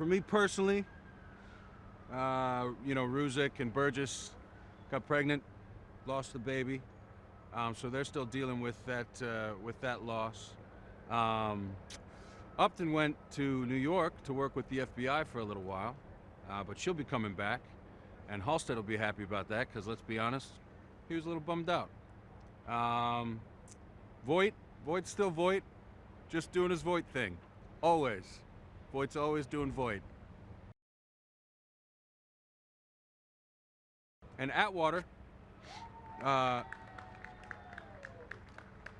For me personally, Ruzick and Burgess got pregnant, lost the baby, so they're still dealing with that loss. Upton went to New York to work with the FBI for a little while, but she'll be coming back, and Halstead will be happy about that because let's be honest, he was a little bummed out. Voight's still Voight, just doing his Voight thing, always. Voight's always doing Voight. And Atwater, I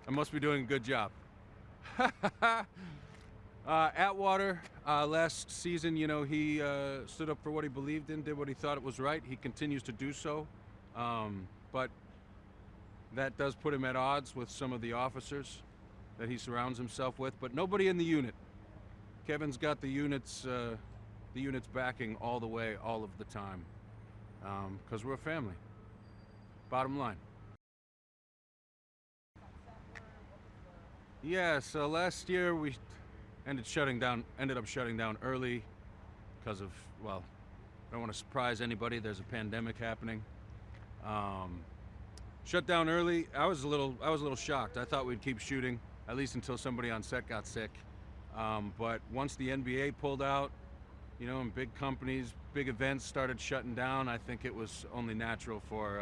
must be doing a good job. Atwater, last season, he stood up for what he believed in, did what he thought it was right. He continues to do so, but that does put him at odds with some of the officers that he surrounds himself with, but nobody in the unit. Kevin's got the unit's backing all the way, all of the time, because we're a family. Bottom line. Yeah, so last year we ended up shutting down early because of, well, I don't want to surprise anybody, there's a pandemic happening. Shut down early. I was a little shocked. I thought we'd keep shooting at least until somebody on set got sick. But once the NBA pulled out, and big companies, big events started shutting down, I think it was only natural for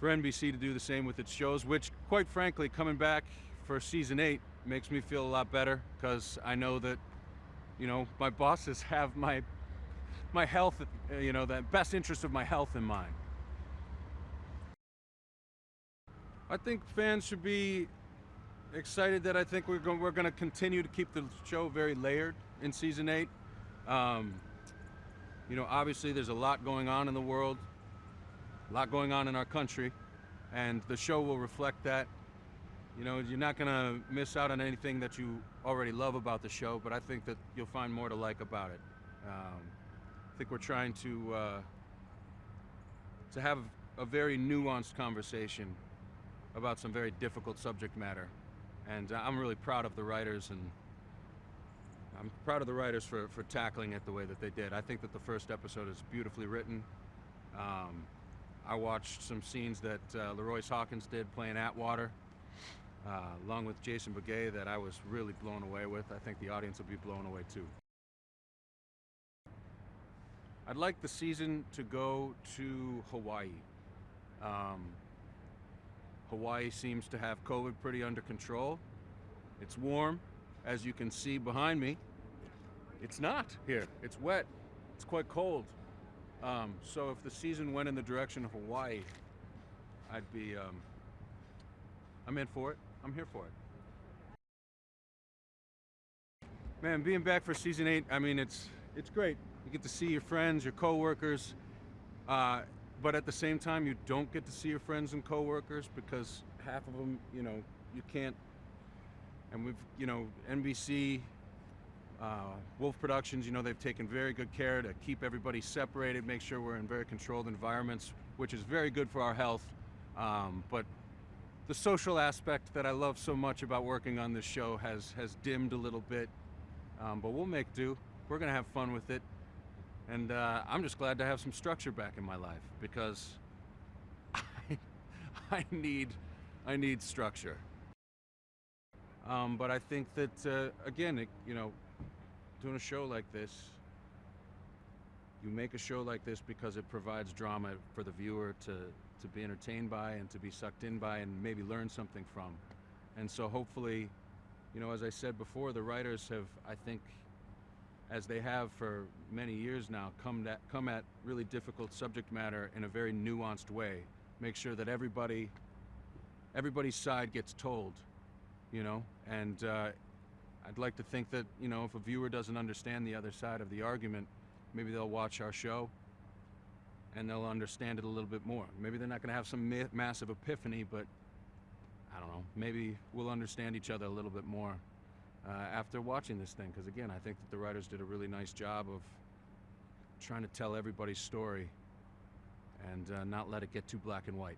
NBC to do the same with its shows, which, quite frankly, coming back for season 8 makes me feel a lot better because I know that, my bosses have my health, the best interest of my health in mind. I think fans should be excited that I think we're going to continue to keep the show very layered in season 8. Obviously there's a lot going on in the world, a lot going on in our country, and the show will reflect that. You're not going to miss out on anything that you already love about the show, but I think that you'll find more to like about it. I think we're trying to have a very nuanced conversation about some very difficult subject matter, and I'm really proud of the writers, and I'm proud of the writers for tackling it the way that they did. I think that the first episode is beautifully written. I watched some scenes that Leroyce Hawkins did playing Atwater, along with Jason Begay, that I was really blown away with. I think the audience will be blown away too. I'd like the season to go to Hawaii. Hawaii seems to have COVID pretty under control. It's warm, as you can see behind me. It's not here. It's wet. It's quite cold. So if the season went in the direction of Hawaii, I'm in for it. I'm here for it. Man, being back for season 8, it's great. You get to see your friends, your coworkers, but at the same time, you don't get to see your friends and coworkers because half of them, you can't. And we've, NBC, Wolf Productions, they've taken very good care to keep everybody separated, make sure we're in very controlled environments, which is very good for our health. But the social aspect that I love so much about working on this show has dimmed a little bit, but we'll make do. We're gonna have fun with it. And I'm just glad to have some structure back in my life because I need structure. But I think that again, doing a show like this, you make a show like this because it provides drama for the viewer to be entertained by and to be sucked in by and maybe learn something from. And so hopefully, as I said before, the writers have, I think, as they have for many years now, come at really difficult subject matter in a very nuanced way. Make sure that everybody's side gets told, and I'd like to think that, if a viewer doesn't understand the other side of the argument, maybe they'll watch our show and they'll understand it a little bit more. Maybe they're not going to have some massive epiphany, but I don't know, maybe we'll understand each other a little bit more after watching this thing, because again, I think that the writers did a really nice job of trying to tell everybody's story and not let it get too black and white.